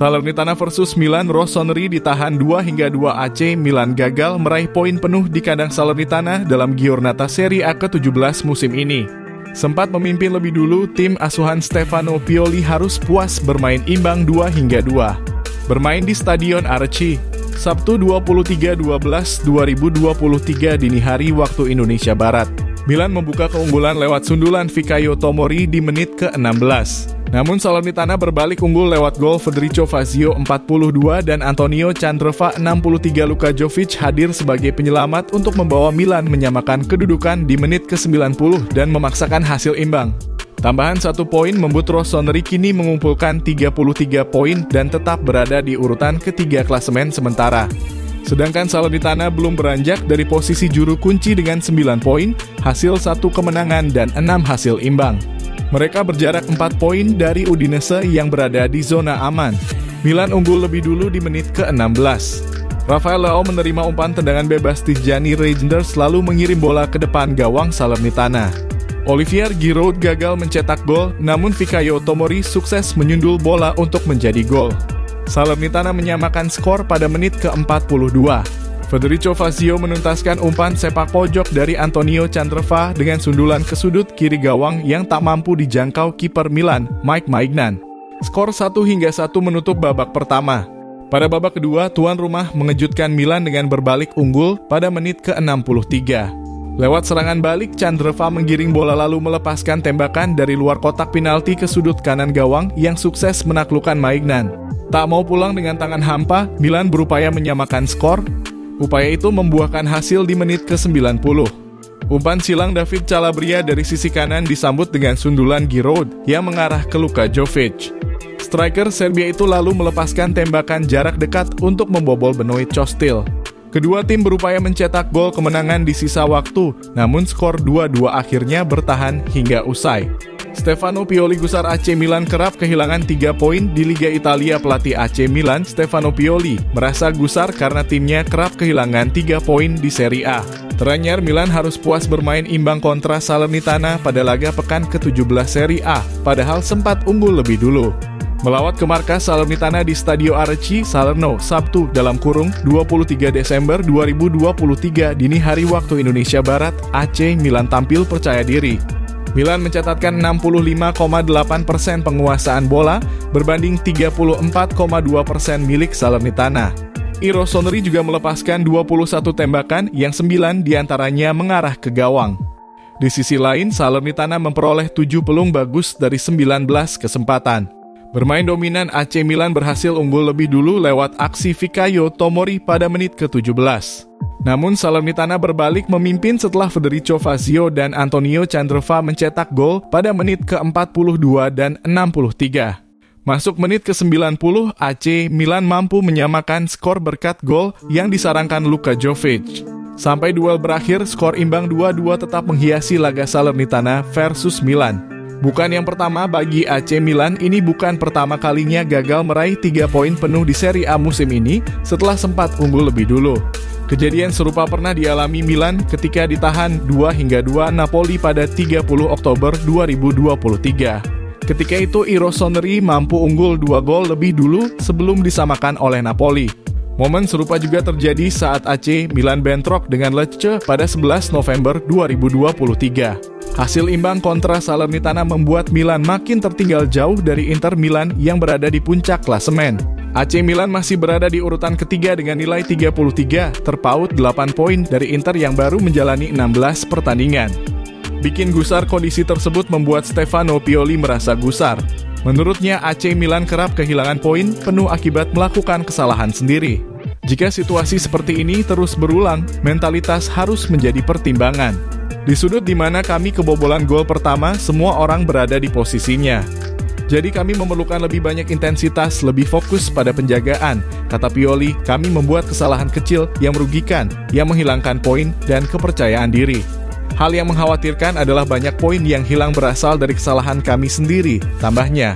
Salernitana versus Milan, Rossoneri ditahan 2-2 AC. Milan gagal meraih poin penuh di kandang Salernitana dalam Giornata Serie A ke-17 musim ini. Sempat memimpin lebih dulu, tim asuhan Stefano Pioli harus puas bermain imbang 2-2. Bermain di Stadion Arci, Sabtu 23/12/2023 dini hari waktu Indonesia Barat. Milan membuka keunggulan lewat sundulan Fikayo Tomori di menit ke-16. Namun Salernitana berbalik unggul lewat gol Federico Fazio 42 dan Antonio Candreva 63. Luka Jovic hadir sebagai penyelamat untuk membawa Milan menyamakan kedudukan di menit ke-90 dan memaksakan hasil imbang. Tambahan 1 poin membuat Rossoneri kini mengumpulkan 33 poin dan tetap berada di urutan ketiga klasemen sementara. Sedangkan Salernitana belum beranjak dari posisi juru kunci dengan 9 poin, hasil 1 kemenangan dan 6 hasil imbang. Mereka berjarak 4 poin dari Udinese yang berada di zona aman. Milan unggul lebih dulu di menit ke-16. Rafael Leao menerima umpan tendangan bebas Tijani Reijnders lalu mengirim bola ke depan gawang Salernitana. Olivier Giroud gagal mencetak gol, namun Fikayo Tomori sukses menyundul bola untuk menjadi gol. Salernitana menyamakan skor pada menit ke-42. Federico Fazio menuntaskan umpan sepak pojok dari Antonio Candreva dengan sundulan ke sudut kiri gawang yang tak mampu dijangkau kiper Milan, Mike Maignan. Skor 1-1 menutup babak pertama. Pada babak kedua, tuan rumah mengejutkan Milan dengan berbalik unggul pada menit ke-63. Lewat serangan balik, Candreva menggiring bola lalu melepaskan tembakan dari luar kotak penalti ke sudut kanan gawang yang sukses menaklukkan Maignan. Tak mau pulang dengan tangan hampa, Milan berupaya menyamakan skor. Upaya itu membuahkan hasil di menit ke-90. Umpan silang David Calabria dari sisi kanan disambut dengan sundulan Giroud yang mengarah ke Luka Jovic. Striker Serbia itu lalu melepaskan tembakan jarak dekat untuk membobol Benoit Costil. Kedua tim berupaya mencetak gol kemenangan di sisa waktu, namun skor 2-2 akhirnya bertahan hingga usai. Stefano Pioli gusar AC Milan kerap kehilangan 3 poin di Liga Italia. Pelatih AC Milan, Stefano Pioli, merasa gusar karena timnya kerap kehilangan 3 poin di Serie A. Teranyar Milan harus puas bermain imbang kontra Salernitana pada laga pekan ke-17 Serie A, padahal sempat unggul lebih dulu. Melawat ke markas Salernitana di Stadio Arci, Salerno, Sabtu (23 Desember 2023) dini hari waktu Indonesia Barat, AC Milan tampil percaya diri. Milan mencatatkan 65,8% penguasaan bola berbanding 34,2% milik Salernitana. Rossoneri juga melepaskan 21 tembakan yang 9 diantaranya mengarah ke gawang. Di sisi lain, Salernitana memperoleh 7 peluang bagus dari 19 kesempatan. Bermain dominan, AC Milan berhasil unggul lebih dulu lewat aksi Fikayo Tomori pada menit ke-17. Namun Salernitana berbalik memimpin setelah Federico Fazio dan Antonio Candreva mencetak gol pada menit ke-42 dan 63. Masuk menit ke-90, AC Milan mampu menyamakan skor berkat gol yang disarankan Luka Jovic. Sampai duel berakhir, skor imbang 2-2 tetap menghiasi laga Salernitana versus Milan. Bukan yang pertama bagi AC Milan, ini bukan pertama kalinya gagal meraih 3 poin penuh di Serie A musim ini setelah sempat unggul lebih dulu. Kejadian serupa pernah dialami Milan ketika ditahan 2-2 Napoli pada 30 Oktober 2023. Ketika itu Rossoneri mampu unggul 2 gol lebih dulu sebelum disamakan oleh Napoli. Momen serupa juga terjadi saat AC Milan bentrok dengan Lecce pada 11 November 2023. Hasil imbang kontra Salernitana membuat Milan makin tertinggal jauh dari Inter Milan yang berada di puncak klasemen. AC Milan masih berada di urutan ketiga dengan nilai 33, terpaut 8 poin dari Inter yang baru menjalani 16 pertandingan. Bikin gusar kondisi tersebut membuat Stefano Pioli merasa gusar. Menurutnya AC Milan kerap kehilangan poin penuh akibat melakukan kesalahan sendiri. Jika situasi seperti ini terus berulang, mentalitas harus menjadi pertimbangan. Di sudut di mana kami kebobolan gol pertama, semua orang berada di posisinya. Jadi kami memerlukan lebih banyak intensitas, lebih fokus pada penjagaan. Kata Pioli, kami membuat kesalahan kecil yang merugikan, yang menghilangkan poin dan kepercayaan diri. Hal yang mengkhawatirkan adalah banyak poin yang hilang berasal dari kesalahan kami sendiri, tambahnya.